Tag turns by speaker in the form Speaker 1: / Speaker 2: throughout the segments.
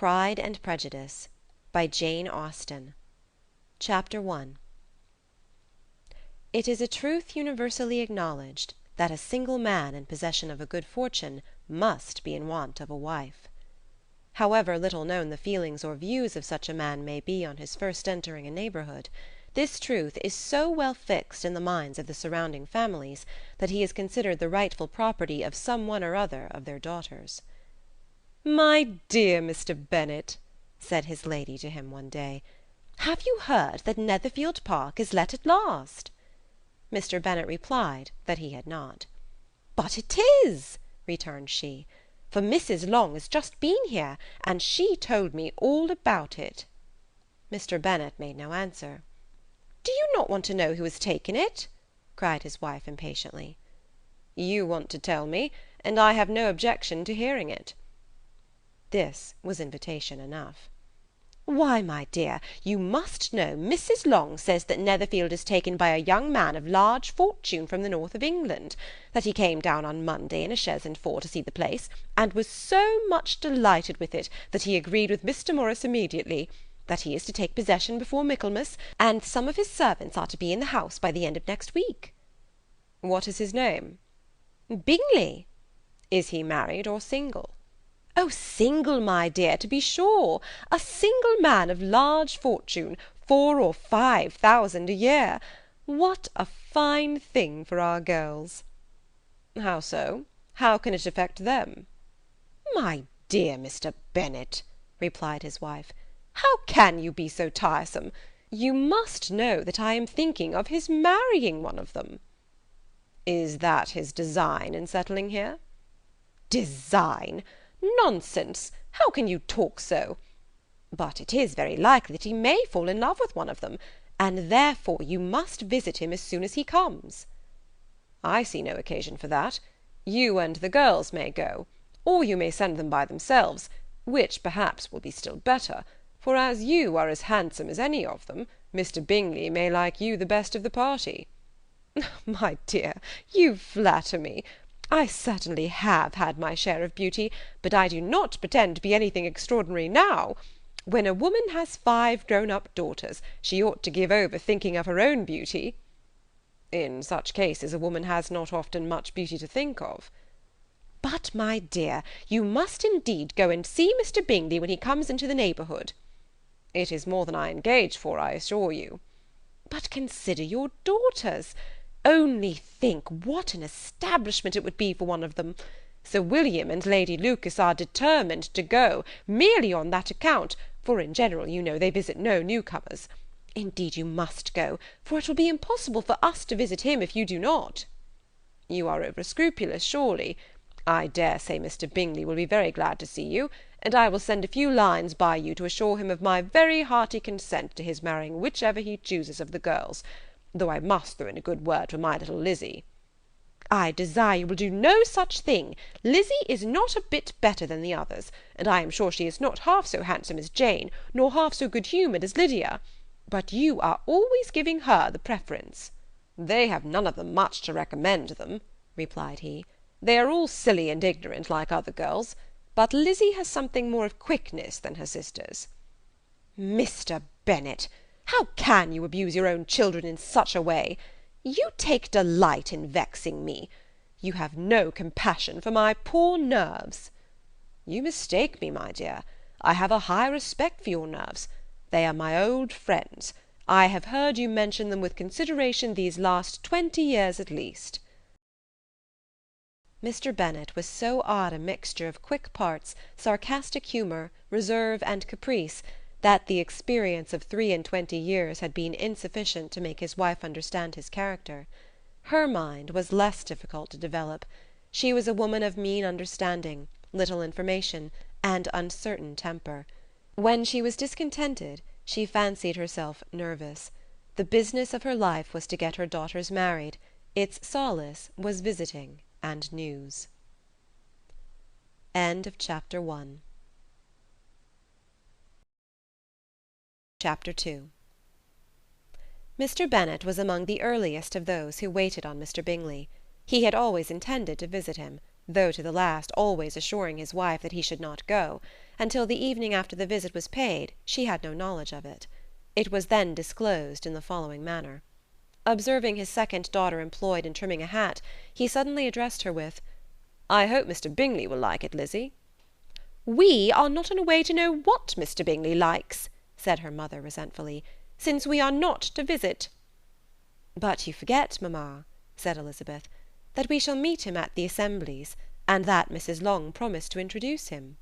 Speaker 1: Pride and Prejudice by Jane Austen. Chapter 1. It is a truth universally acknowledged that a single man in possession of a good fortune must be in want of a wife. However little known the feelings or views of such a man may be on his first entering a neighbourhood, this truth is so well fixed in the minds of the surrounding families that he is considered the rightful property of some one or other of their daughters. "My dear Mr. Bennet," said his lady to him one day, "have you heard that Netherfield Park is let at last?" Mr. Bennet replied that he had not. "But it is," returned she, "for Mrs. Long has just been here, and she told me all about it." Mr. Bennet made no answer. "Do you not want to know who has taken it?" cried his wife impatiently. "You want to tell me, and I have no objection to hearing it." This was invitation enough. "Why, my dear, you must know Mrs. Long says that Netherfield is taken by a young man of large fortune from the north of England, that he came down on Monday in a chaise and four to see the place, and was so much delighted with it that he agreed with Mr. Morris immediately, that he is to take possession before Michaelmas, and some of his servants are to be in the house by the end of next week." "What is his name?" "Bingley." "Is he married or single?" "Oh, single, my dear, to be sure. A single man of large fortune, 4,000 or 5,000 a year. What a fine thing for our girls!" "How so? How can it affect them?" "My dear Mr. Bennet," replied his wife, "how can you be so tiresome? You must know that I am thinking of his marrying one of them." "Is that his design in settling here?" "Design! Nonsense! How can you talk so? But it is very likely that he may fall in love with one of them, and therefore you must visit him as soon as he comes." "I see no occasion for that. You and the girls may go, or you may send them by themselves, which perhaps will be still better, for as you are as handsome as any of them, Mr. Bingley may like you the best of the party." "My dear, you flatter me. I certainly have had my share of beauty, but I do not pretend to be anything extraordinary now. When a woman has 5 grown-up daughters, she ought to give over thinking of her own beauty." "In such cases a woman has not often much beauty to think of." "But, my dear, you must indeed go and see Mr. Bingley when he comes into the neighbourhood." "It is more than I engage for, I assure you." "But consider your daughters. Only think what an establishment it would be for one of them. Sir William and Lady Lucas are determined to go, merely on that account, for in general, you know, they visit no newcomers. Indeed you must go, for it will be impossible for us to visit him if you do not." "You are over-scrupulous, surely. I dare say Mr. Bingley will be very glad to see you, and I will send a few lines by you to assure him of my very hearty consent to his marrying whichever he chooses of the girls, though I must throw in a good word for my little Lizzy." "I desire you will do no such thing. Lizzy is not a bit better than the others, and I am sure she is not half so handsome as Jane, nor half so good-humoured as Lydia. But you are always giving her the preference." "They have none of them much to recommend them," replied he. "They are all silly and ignorant, like other girls, but Lizzy has something more of quickness than her sisters." "Mr. Bennet, how can you abuse your own children in such a way? You take delight in vexing me. You have no compassion for my poor nerves." "You mistake me, my dear. I have a high respect for your nerves. They are my old friends. I have heard you mention them with consideration these last 20 years at least." Mr. Bennet was so odd a mixture of quick parts, sarcastic humour, reserve, and caprice, that the experience of 23 years had been insufficient to make his wife understand his character. Her mind was less difficult to develop. She was a woman of mean understanding, little information, and uncertain temper. When she was discontented, she fancied herself nervous. The business of her life was to get her daughters married. Its solace was visiting and news. End of Chapter 1. Chapter 2. Mr. Bennet was among the earliest of those who waited on Mr. Bingley. He had always intended to visit him, though to the last always assuring his wife that he should not go. Until the evening after the visit was paid, she had no knowledge of it. It was then disclosed in the following manner. Observing his second daughter employed in trimming a hat, he suddenly addressed her with, "I hope Mr. Bingley will like it, Lizzie." "We are not in a way to know what Mr. Bingley likes," said her mother resentfully, "since we are not to visit." "But you forget, mamma," said Elizabeth, "that we shall meet him at the assemblies, and that Mrs. Long promised to introduce him."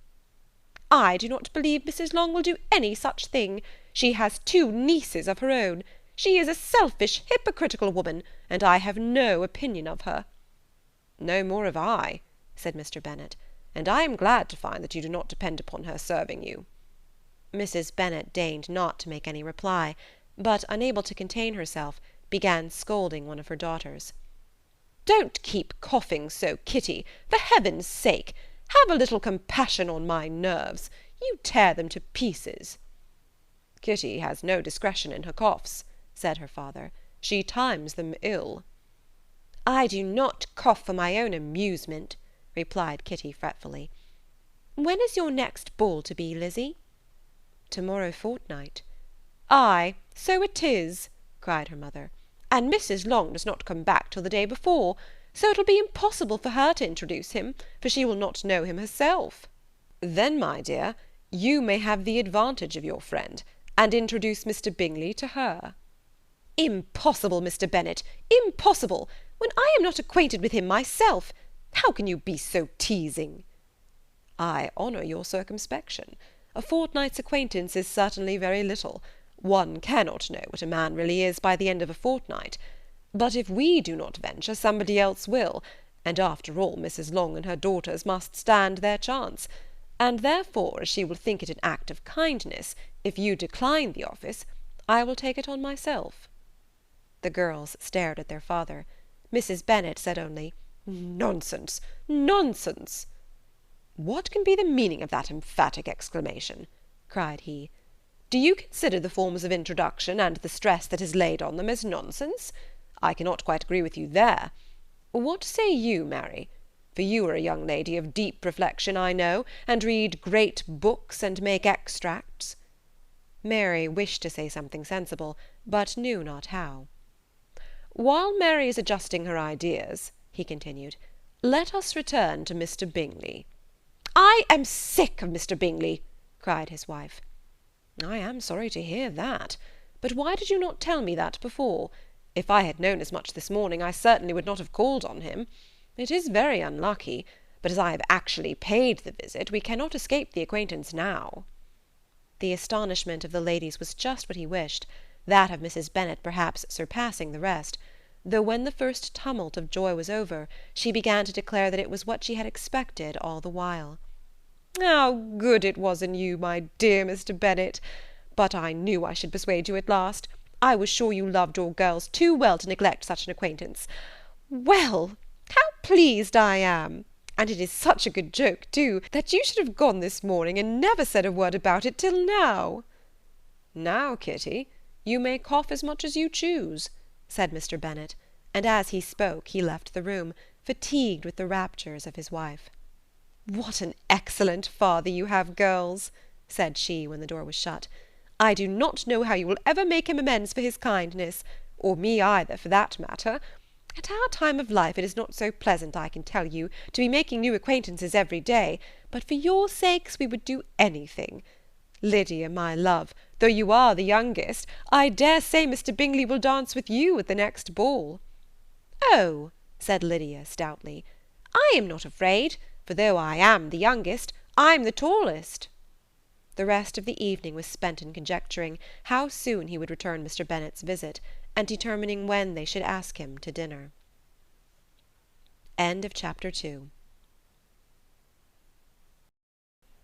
Speaker 1: "I do not believe Mrs. Long will do any such thing. She has 2 nieces of her own. She is a selfish, hypocritical woman, and I have no opinion of her." "No more have I," said Mr. Bennet, "and I am glad to find that you do not depend upon her serving you." Mrs. Bennet deigned not to make any reply, but, unable to contain herself, began scolding one of her daughters. "Don't keep coughing so, Kitty, for heaven's sake. Have a little compassion on my nerves. You tear them to pieces." "Kitty has no discretion in her coughs," said her father. "She times them ill." "I do not cough for my own amusement," replied Kitty fretfully. "When is your next ball to be, Lizzie?" "To-morrow fortnight." "Ay, so it is," cried her mother, "and Mrs. Long does not come back till the day before, so it will be impossible for her to introduce him, for she will not know him herself." "Then, my dear, you may have the advantage of your friend, and introduce Mr. Bingley to her." "Impossible, Mr. Bennet, impossible, when I am not acquainted with him myself. How can you be so teasing?" "I honour your circumspection. A fortnight's acquaintance is certainly very little. One cannot know what a man really is by the end of a fortnight. But if we do not venture, somebody else will, and after all Mrs. Long and her daughters must stand their chance, and therefore, as she will think it an act of kindness, if you decline the office, I will take it on myself." The girls stared at their father. Mrs. Bennet said only, "Nonsense, nonsense!" "What can be the meaning of that emphatic exclamation?" cried he. "Do you consider the forms of introduction, and the stress that is laid on them, as nonsense? I cannot quite agree with you there. What say you, Mary? For you are a young lady of deep reflection, I know, and read great books, and make extracts." Mary wished to say something sensible, but knew not how. "While Mary is adjusting her ideas," he continued, "let us return to Mr. Bingley." "I am sick of Mr. Bingley," cried his wife. "I am sorry to hear that. But why did you not tell me that before? If I had known as much this morning, I certainly would not have called on him. It is very unlucky, but as I have actually paid the visit, we cannot escape the acquaintance now." The astonishment of the ladies was just what he wished, that of Mrs. Bennet perhaps surpassing the rest, though when the first tumult of joy was over, she began to declare that it was what she had expected all the while. "How good it was in you, my dear Mr. Bennet! But I knew I should persuade you at last. I was sure you loved your girls too well to neglect such an acquaintance. Well, how pleased I am! And it is such a good joke, too, that you should have gone this morning, and never said a word about it till now." "Now, Kitty, you may cough as much as you choose," said Mr. Bennet, and as he spoke he left the room, fatigued with the raptures of his wife. "What an excellent father you have, girls," said she, when the door was shut. "I do not know how you will ever make him amends for his kindness, or me either, for that matter. At our time of life it is not so pleasant, I can tell you, to be making new acquaintances every day, but for your sakes we would do anything. Lydia, my love, though you are the youngest, I dare say Mr. Bingley will dance with you at the next ball." "Oh," said Lydia stoutly, "I am not afraid, for though I am the youngest, I'm the tallest." The rest of the evening was spent in conjecturing how soon he would return Mr. Bennet's visit, and determining when they should ask him to dinner.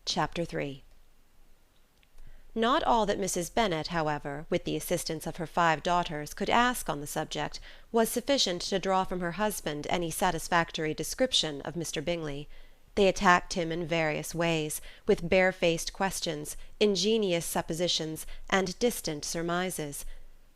Speaker 1: Chapter 3. Not all that Mrs. Bennet, however, with the assistance of her 5 daughters, could ask on the subject, was sufficient to draw from her husband any satisfactory description of Mr. Bingley. They attacked him in various ways, with barefaced questions, ingenious suppositions, and distant surmises,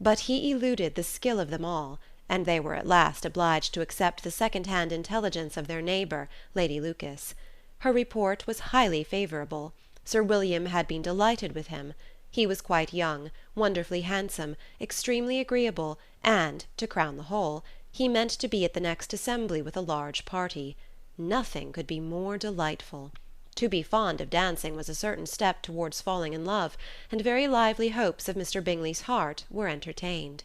Speaker 1: but he eluded the skill of them all, and they were at last obliged to accept the second-hand intelligence of their neighbour, Lady Lucas. Her report was highly favourable. Sir William had been delighted with him. He was quite young, wonderfully handsome, extremely agreeable, and, to crown the whole, he meant to be at the next assembly with a large party. Nothing could be more delightful. To be fond of dancing was a certain step towards falling in love, and very lively hopes of Mr. Bingley's heart were entertained.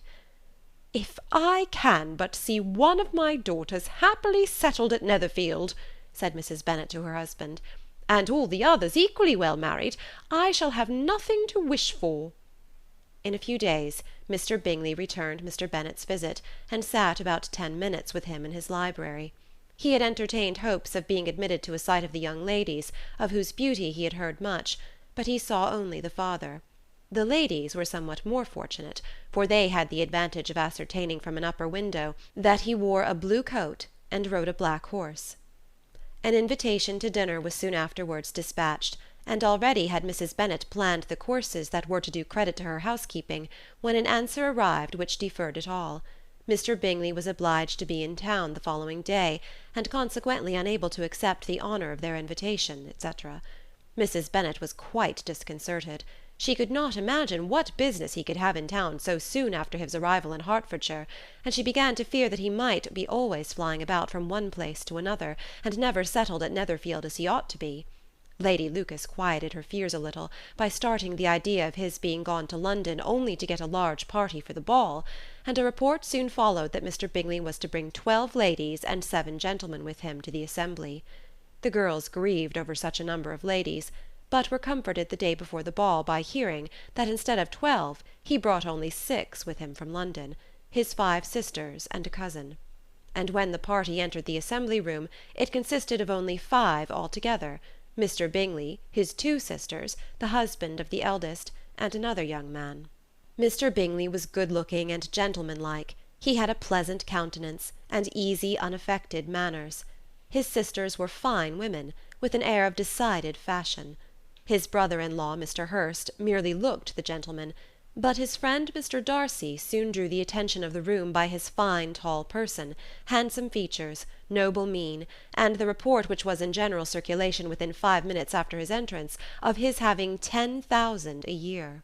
Speaker 1: "If I can but see one of my daughters happily settled at Netherfield," said Mrs. Bennet to her husband, "and all the others equally well married, I shall have nothing to wish for." In a few days Mr. Bingley returned Mr. Bennet's visit, and sat about 10 minutes with him in his library. He had entertained hopes of being admitted to a sight of the young ladies, of whose beauty he had heard much, but he saw only the father. The ladies were somewhat more fortunate, for they had the advantage of ascertaining from an upper window that he wore a blue coat and rode a black horse. An invitation to dinner was soon afterwards dispatched, and already had Mrs. Bennet planned the courses that were to do credit to her housekeeping, when an answer arrived which deferred it all. Mr. Bingley was obliged to be in town the following day, and consequently unable to accept the honour of their invitation, etc. Mrs. Bennet was quite disconcerted. She could not imagine what business he could have in town so soon after his arrival in Hertfordshire, and she began to fear that he might be always flying about from one place to another, and never settled at Netherfield as he ought to be. Lady Lucas quieted her fears a little by starting the idea of his being gone to London only to get a large party for the ball, and a report soon followed that Mr. Bingley was to bring 12 ladies and 7 gentlemen with him to the assembly. The girls grieved over such a number of ladies, but were comforted the day before the ball by hearing that instead of 12 he brought only 6 with him from London, his 5 sisters and a cousin. And when the party entered the assembly room it consisted of only 5 altogether: Mr. Bingley, his 2 sisters, the husband of the eldest, and another young man. Mr. Bingley was good-looking and gentlemanlike. He had a pleasant countenance, and easy, unaffected manners. His sisters were fine women, with an air of decided fashion. His brother-in-law, Mr. Hurst, merely looked the gentleman, but his friend Mr. Darcy soon drew the attention of the room by his fine tall person, handsome features, noble mien, and the report which was in general circulation within 5 minutes after his entrance, of his having 10,000 a year.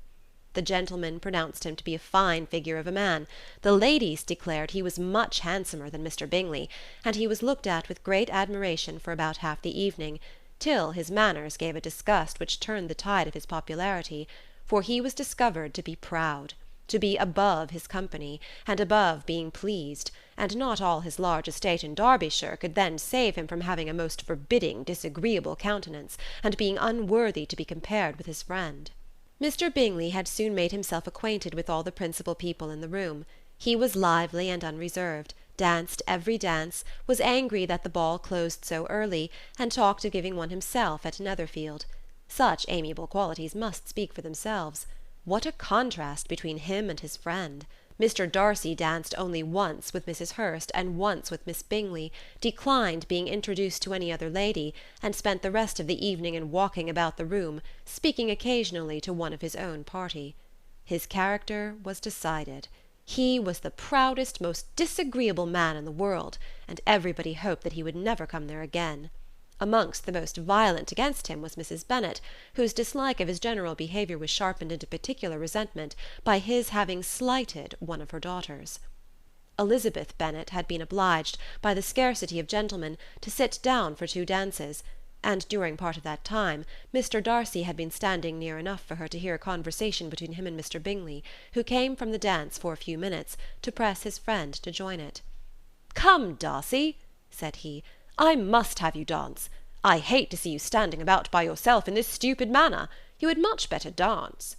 Speaker 1: The gentlemen pronounced him to be a fine figure of a man, the ladies declared he was much handsomer than Mr. Bingley, and he was looked at with great admiration for about half the evening, till his manners gave a disgust which turned the tide of his popularity, for he was discovered to be proud, to be above his company, and above being pleased, and not all his large estate in Derbyshire could then save him from having a most forbidding, disagreeable countenance, and being unworthy to be compared with his friend. Mr. Bingley had soon made himself acquainted with all the principal people in the room. He was lively and unreserved, danced every dance, was angry that the ball closed so early, and talked of giving one himself at Netherfield. Such amiable qualities must speak for themselves. What a contrast between him and his friend! Mr. Darcy danced only once with Mrs. Hurst and once with Miss Bingley, declined being introduced to any other lady, and spent the rest of the evening in walking about the room, speaking occasionally to one of his own party. His character was decided. He was the proudest, most disagreeable man in the world, and everybody hoped that he would never come there again. Amongst the most violent against him was Mrs. Bennet, whose dislike of his general behaviour was sharpened into particular resentment by his having slighted one of her daughters. Elizabeth Bennet had been obliged, by the scarcity of gentlemen, to sit down for 2 dances, and during part of that time Mr. Darcy had been standing near enough for her to hear a conversation between him and Mr. Bingley, who came from the dance for a few minutes to press his friend to join it. "Come, Darcy," said he, "I must have you dance. I hate to see you standing about by yourself in this stupid manner. You had much better dance."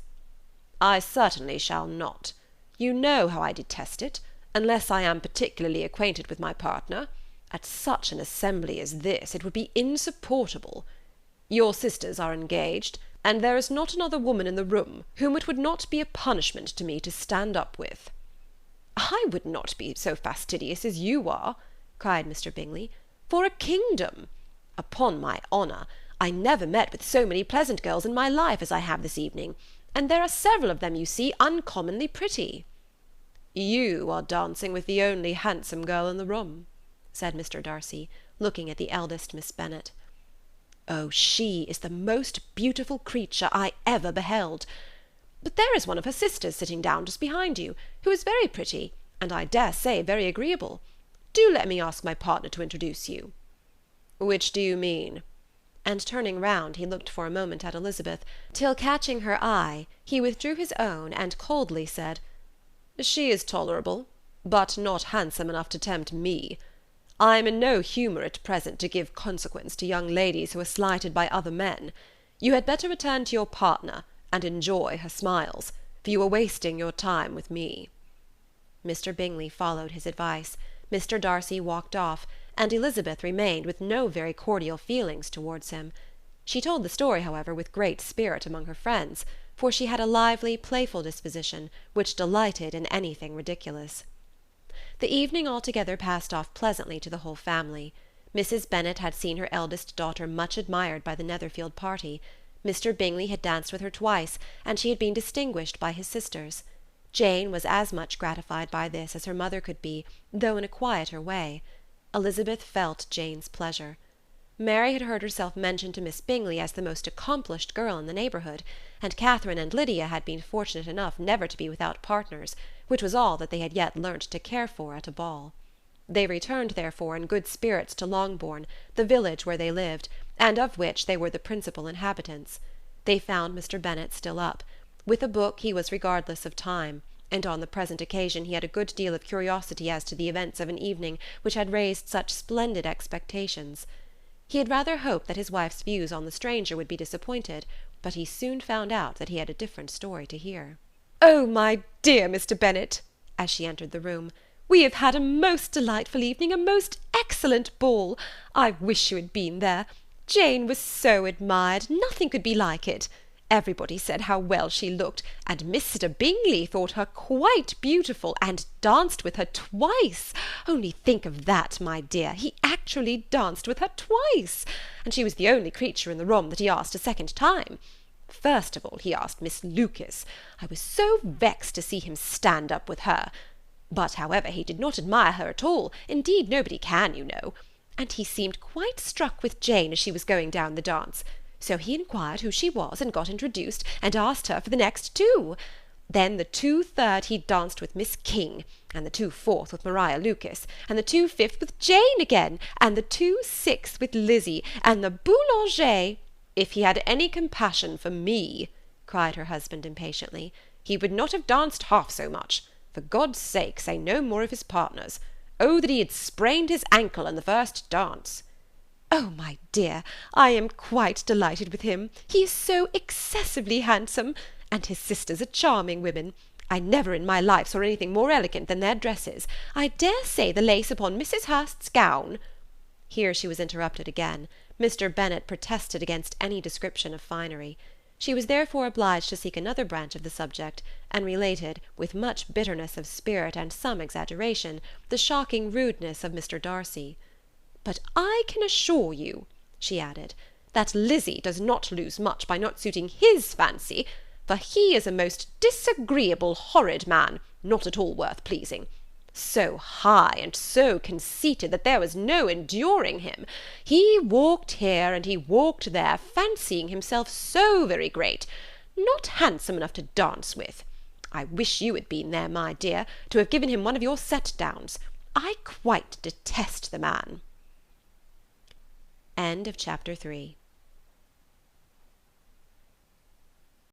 Speaker 1: "I certainly shall not. You know how I detest it, unless I am particularly acquainted with my partner. At such an assembly as this it would be insupportable. Your sisters are engaged, and there is not another woman in the room whom it would not be a punishment to me to stand up with." "I would not be so fastidious as you are," cried Mr. Bingley, "for a kingdom. Upon my honour, I never met with so many pleasant girls in my life as I have this evening, and there are several of them, you see, uncommonly pretty." You are dancing with the only handsome girl in the room," said Mr. Darcy, looking at the eldest Miss Bennet. "Oh, she is the most beautiful creature I ever beheld. But there is one of her sisters sitting down just behind you, who is very pretty, and I dare say very agreeable. Do let me ask my partner to introduce you." "Which do you mean?" And turning round, he looked for a moment at Elizabeth, till catching her eye, he withdrew his own, and coldly said, "She is tolerable, but not handsome enough to tempt me. I am in no humour at present to give consequence to young ladies who are slighted by other men. You had better return to your partner, and enjoy her smiles, for you are wasting your time with me." Mr. Bingley followed his advice. Mr. Darcy walked off, and Elizabeth remained with no very cordial feelings towards him. She told the story, however, with great spirit among her friends, for she had a lively, playful disposition, which delighted in anything ridiculous. The evening altogether passed off pleasantly to the whole family. Mrs. Bennet had seen her eldest daughter much admired by the Netherfield party. Mr. Bingley had danced with her twice, and she had been distinguished by his sisters. Jane was as much gratified by this as her mother could be, though in a quieter way. Elizabeth felt Jane's pleasure. Mary had heard herself mentioned to Miss Bingley as the most accomplished girl in the neighbourhood, and Catherine and Lydia had been fortunate enough never to be without partners, which was all that they had yet learnt to care for at a ball. They returned, therefore, in good spirits to Longbourn, the village where they lived, and of which they were the principal inhabitants. They found Mr. Bennet still up. With a book he was regardless of time, and on the present occasion he had a good deal of curiosity as to the events of an evening which had raised such splendid expectations. He had rather hoped that his wife's views on the stranger would be disappointed, but he soon found out that he had a different story to hear. "Oh, my dear Mr. Bennet," as she entered the room, "we have had a most delightful evening, a most excellent ball. I wish you had been there. Jane was so admired, nothing could be like it. Everybody said how well she looked, and Mr. Bingley thought her quite beautiful, and danced with her twice. Only think of that, my dear, he actually danced with her twice, and she was the only creature in the room that he asked a second time. First of all he asked Miss Lucas. I was so vexed to see him stand up with her. But, however, he did not admire her at all, indeed nobody can, you know, and he seemed quite struck with Jane as she was going down the dance. So he inquired who she was, and got introduced, and asked her for the next two. Then the 2/3 he danced with Miss King, and the 2/4 with Maria Lucas, and the 2/5 with Jane again, and the 2/6 with Lizzie, and the Boulanger—" "If he had any compassion for me," cried her husband impatiently, "he would not have danced half so much. For God's sake, say no more of his partners. Oh, that he had sprained his ankle in the first dance!" "Oh, my dear, I am quite delighted with him. He is so excessively handsome, and his sisters are charming women. I never in my life saw anything more elegant than their dresses. I dare say the lace upon Mrs. Hurst's gown—" Here she was interrupted again. Mr. Bennet protested against any description of finery. She was therefore obliged to seek another branch of the subject, and related, with much bitterness of spirit and some exaggeration, the shocking rudeness of Mr. Darcy. "But I can assure you," she added, "that Lizzie does not lose much by not suiting his fancy, for he is a most disagreeable, horrid man, not at all worth pleasing. So high and so conceited that there was no enduring him. He walked here and he walked there, fancying himself so very great, not handsome enough to dance with. I wish you had been there, my dear, to have given him one of your set-downs. I quite detest the man." End of chapter 3.